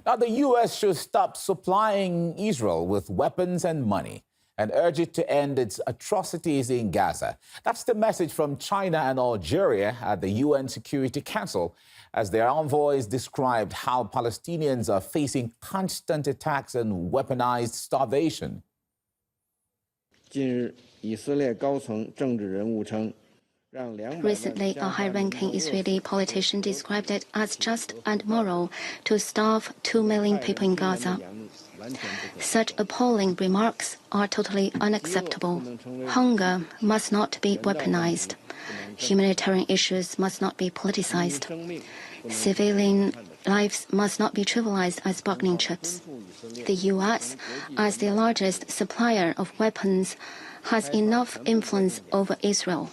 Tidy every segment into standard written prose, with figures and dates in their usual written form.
Now, the U.S. should stop supplying Israel with weapons and money and urge it to end its atrocities in Gaza. That's the message from China and Algeria at the UN Security Council, as their envoys described how Palestinians are facing constant attacks and weaponized starvation. Recently, a high-ranking Israeli politician described it as just and moral to starve 2 million people in Gaza. Such appalling remarks are totally unacceptable. Hunger must not be weaponized. Humanitarian issues must not be politicized. Civilian lives must not be trivialized as bargaining chips. The U.S., as the largest supplier of weapons, has enough influence over Israel.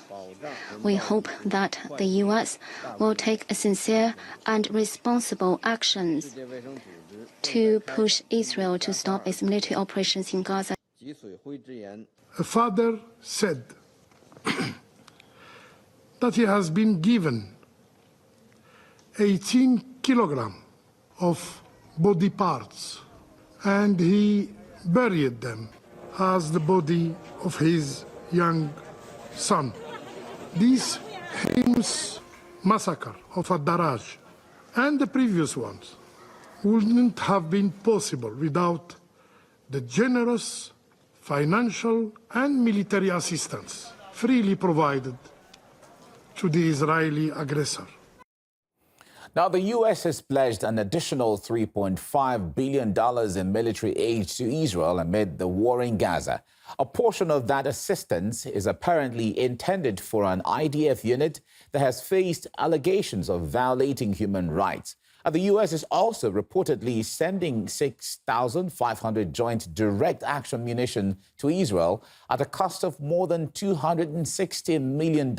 We hope that the U.S. will take sincere and responsible actions to push Israel to stop its military operations in Gaza. A father said that he has been given 18 kilograms of body parts, and he buried them as the body of his young son. This heinous massacre of Ad-Daraj and the previous ones wouldn't have been possible without the generous financial and military assistance freely provided to the Israeli aggressor. Now, the U.S. has pledged an additional $3.5 billion in military aid to Israel amid the war in Gaza. A portion of that assistance is apparently intended for an IDF unit that has faced allegations of violating human rights. The U.S. is also reportedly sending 6,500 joint direct action munition to Israel at a cost of more than $260 million.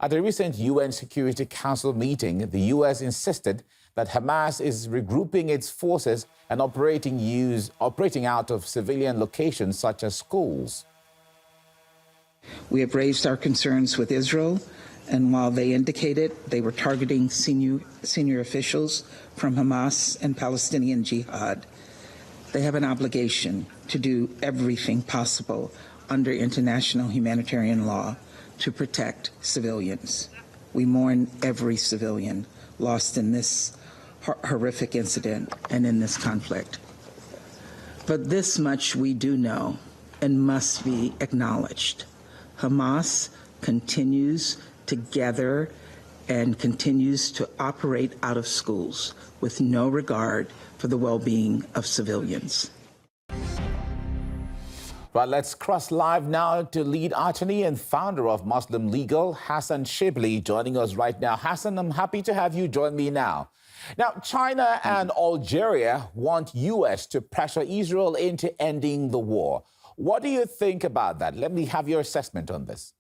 At a recent UN Security Council meeting, the U.S. insisted that Hamas is regrouping its forces and operating out of civilian locations such as schools. We have raised our concerns with Israel, and while they indicated they were targeting senior officials from Hamas and Palestinian Jihad, they have an obligation to do everything possible under international humanitarian law to protect civilians. We mourn every civilian lost in this horrific incident and in this conflict. But this much we do know and must be acknowledged. Hamas continues to gather and continues to operate out of schools with no regard for the well-being of civilians. But let's cross live now to lead attorney and founder of Muslim Legal, Hassan Shibly, joining us right now. Hassan, I'm happy to have you join me now. Now, China and Algeria want U.S. to pressure Israel into ending the war. What do you think about that? Let me have your assessment on this.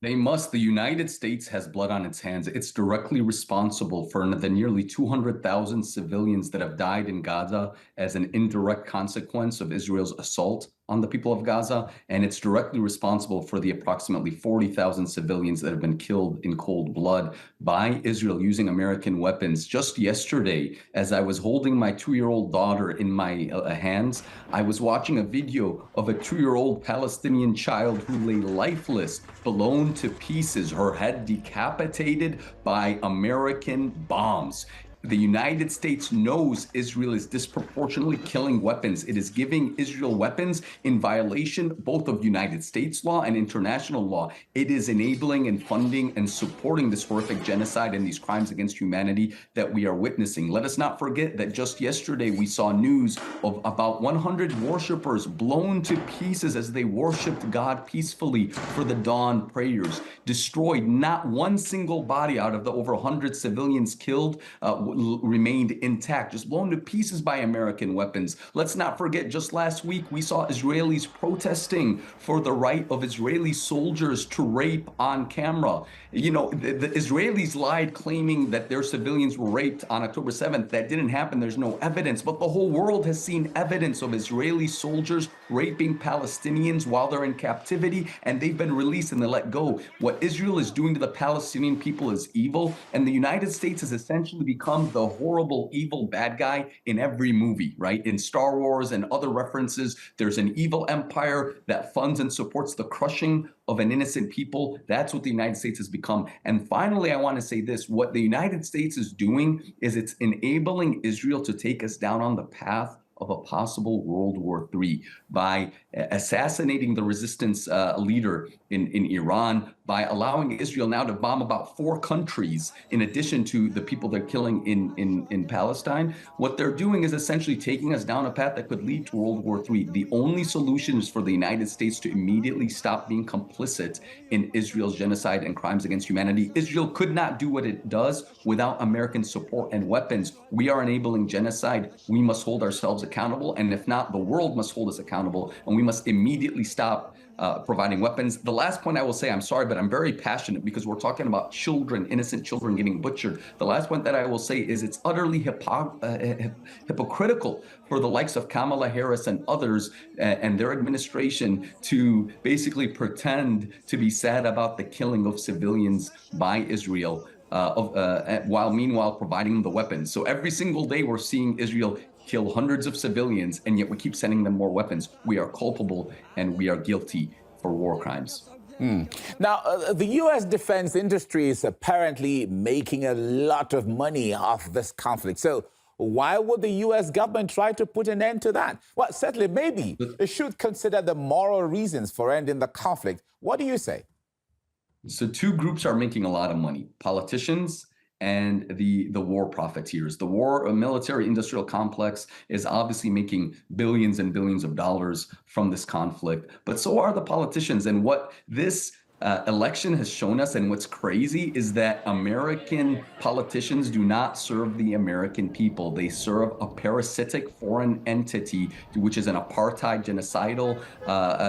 They must. The United States has blood on its hands. It's directly responsible for the nearly 200,000 civilians that have died in Gaza as an indirect consequence of Israel's assault on the people of Gaza, and it's directly responsible for the approximately 40,000 civilians that have been killed in cold blood by Israel using American weapons. Just yesterday, as I was holding my 2-year-old daughter in my hands, I was watching a video of a 2-year-old Palestinian child who lay lifeless, blown to pieces, her head decapitated by American bombs. The United States knows Israel is disproportionately killing weapons. It is giving Israel weapons in violation both of United States law and international law. It is enabling and funding and supporting this horrific genocide and these crimes against humanity that we are witnessing. Let us not forget that just yesterday we saw news of about 100 worshipers blown to pieces as they worshiped God peacefully for the dawn prayers, destroyed. Not one single body out of the over 100 civilians killed remained intact, just blown to pieces by American weapons. Let's not forget, just last week, we saw Israelis protesting for the right of Israeli soldiers to rape on camera. You know, the Israelis lied, claiming that their civilians were raped on October 7th. That didn't happen. There's no evidence. But the whole world has seen evidence of Israeli soldiers raping Palestinians while they're in captivity, and they've been released and they're let go. What Israel is doing to the Palestinian people is evil, and the United States has essentially become the horrible, evil bad guy in every movie, right? In Star Wars and other references, there's an evil empire that funds and supports the crushing of an innocent people. That's what the United States has become. And finally, I want to say this. What the United States is doing is it's enabling Israel to take us down on the path of a possible World War III by assassinating the resistance leader in Iran, by allowing Israel now to bomb about 4 countries in addition to the people they're killing in Palestine. What they're doing is essentially taking us down a path that could lead to World War III. The only solution is for the United States to immediately stop being complicit in Israel's genocide and crimes against humanity. Israel could not do what it does without American support and weapons. We are enabling genocide. We must hold ourselves accountable, and if not, the world must hold us accountable, and we must immediately stop providing weapons. The last point I will say, I'm sorry, but I'm very passionate because we're talking about children, innocent children getting butchered. The last point that I will say is it's utterly hypocritical for the likes of Kamala Harris and others and their administration to basically pretend to be sad about the killing of civilians by Israel, while meanwhile providing them the weapons. So every single day we're seeing Israel kill hundreds of civilians, and yet we keep sending them more weapons. We are culpable and we are guilty for war crimes. Now, the U.S. defense industry is apparently making a lot of money off this conflict. So why would the U.S. government try to put an end to that? Well, certainly, maybe it should consider the moral reasons for ending the conflict. What do you say? So 2 groups are making a lot of money: politicians and the war profiteers. The war military industrial complex is obviously making billions and billions of dollars from this conflict, but so are the politicians. And what this election has shown us, and what's crazy, is that American politicians do not serve the American people. They serve a parasitic foreign entity, which is an apartheid, genocidal,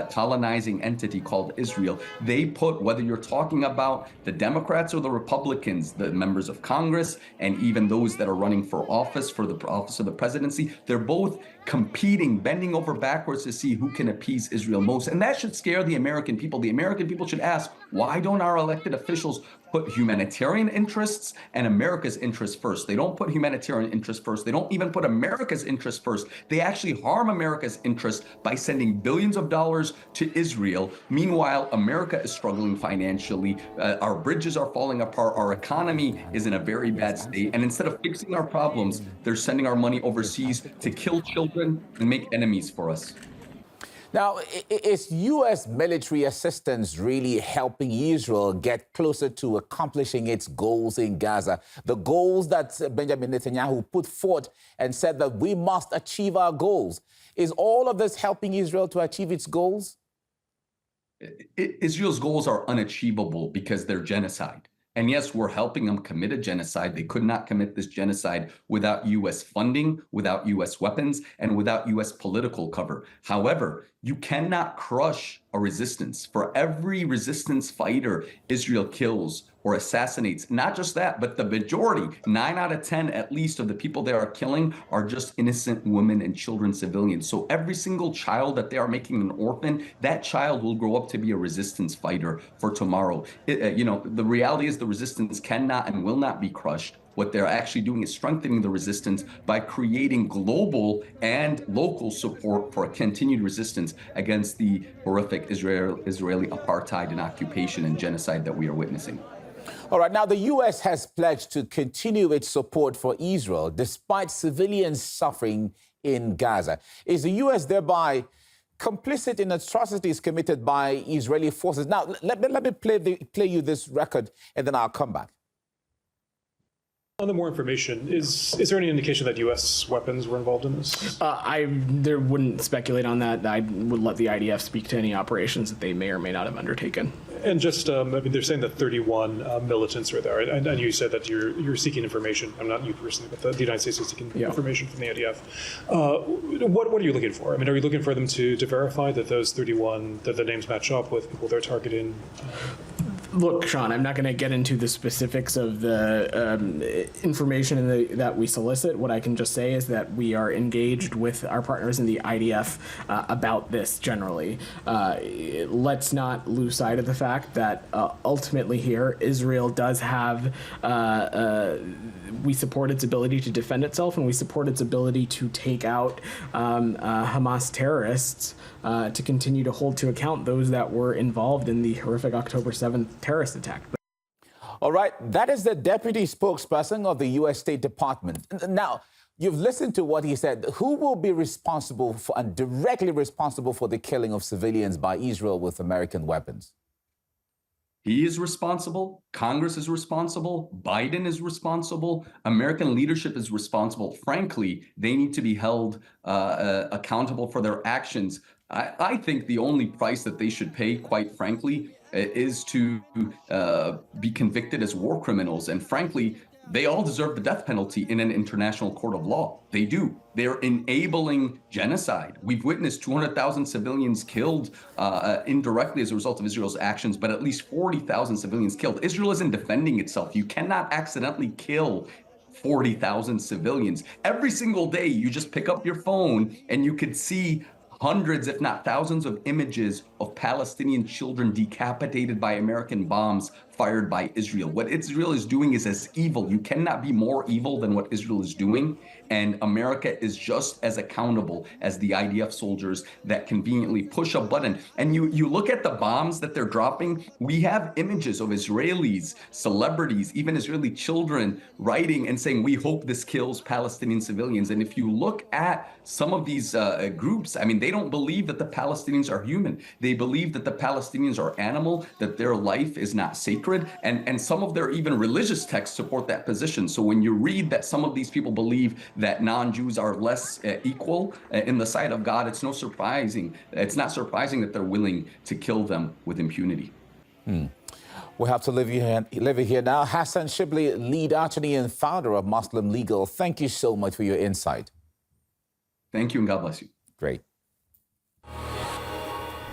colonizing entity called Israel. They put, whether you're talking about the Democrats or the Republicans, the members of Congress, and even those that are running for office, for the office of the presidency, they're both competing, bending over backwards to see who can appease Israel most. And that should scare the American people. The American people should ask, why don't our elected officials put humanitarian interests and America's interests first? They don't put humanitarian interests first. They don't even put America's interests first. They actually harm America's interests by sending billions of dollars to Israel. Meanwhile, America is struggling financially. Our bridges are falling apart. Our economy is in a very bad state. And instead of fixing our problems, they're sending our money overseas to kill children and make enemies for us. Now, is U.S. military assistance really helping Israel get closer to accomplishing its goals in Gaza? The goals that Benjamin Netanyahu put forth and said that we must achieve our goals. Is all of this helping Israel to achieve its goals? Israel's goals are unachievable because they're genocide. And yes, we're helping them commit a genocide. They could not commit this genocide without U.S. funding, without U.S. weapons, and without U.S. political cover. However, you cannot crush a resistance. For every resistance fighter Israel kills or assassinates, not just that, but the majority, 9 out of 10 at least, of the people they are killing are just innocent women and children, civilians. So every single child that they are making an orphan, that child will grow up to be a resistance fighter for tomorrow. The reality is the resistance cannot and will not be crushed. What they're actually doing is strengthening the resistance by creating global and local support for a continued resistance against the horrific Israeli apartheid and occupation and genocide that we are witnessing. All right, now the U.S. has pledged to continue its support for Israel despite civilians suffering in Gaza. Is the U.S. thereby complicit in atrocities committed by Israeli forces? Now, let me play you this record, and then I'll come back. On the more information, is there any indication that U.S. weapons were involved in this? I wouldn't speculate on that. I would let the IDF speak to any operations that they may or may not have undertaken. And just, they're saying that 31 militants are there. And you said that you're seeking information. I'm not you personally, but the United States is seeking information from the IDF. What are you looking for? I mean, are you looking for them to verify that those 31, that the names match up with people they're targeting? Look, Sean, I'm not going to get into the specifics of the information that we solicit. What I can just say is that we are engaged with our partners in the IDF about this generally. Let's not lose sight of the fact that ultimately here, Israel does have, we support its ability to defend itself, and we support its ability to take out Hamas terrorists, to continue to hold to account those that were involved in the horrific October 7th terrorist attack. All right, that is the deputy spokesperson of the U.S. State Department. Now, you've listened to what he said. Who will be responsible for and directly responsible for the killing of civilians by Israel with American weapons? He is responsible. Congress is responsible. Biden is responsible. American leadership is responsible. Frankly, they need to be held accountable for their actions. I think the only price that they should pay, quite frankly, is to be convicted as war criminals. And frankly, they all deserve the death penalty in an international court of law. They do. They're enabling genocide. We've witnessed 200,000 civilians killed indirectly as a result of Israel's actions, but at least 40,000 civilians killed. Israel isn't defending itself. You cannot accidentally kill 40,000 civilians. Every single day, you just pick up your phone and you could see hundreds, if not thousands, of images of Palestinian children decapitated by American bombs fired by Israel. What Israel is doing is as evil. You cannot be more evil than what Israel is doing. And America is just as accountable as the IDF soldiers that conveniently push a button. And you look at the bombs that they're dropping, we have images of Israelis, celebrities, even Israeli children writing and saying, we hope this kills Palestinian civilians. And if you look at some of these groups, I mean, they don't believe that the Palestinians are human. They believe that the Palestinians are animal, that their life is not sacred. And some of their even religious texts support that position. So when you read that some of these people believe that non-Jews are less equal in the sight of God, it's not surprising that they're willing to kill them with impunity. We have to leave you here now. Hassan Shibly, lead attorney and founder of Muslim Legal, thank you so much for your insight. Thank you, and God bless you. Great.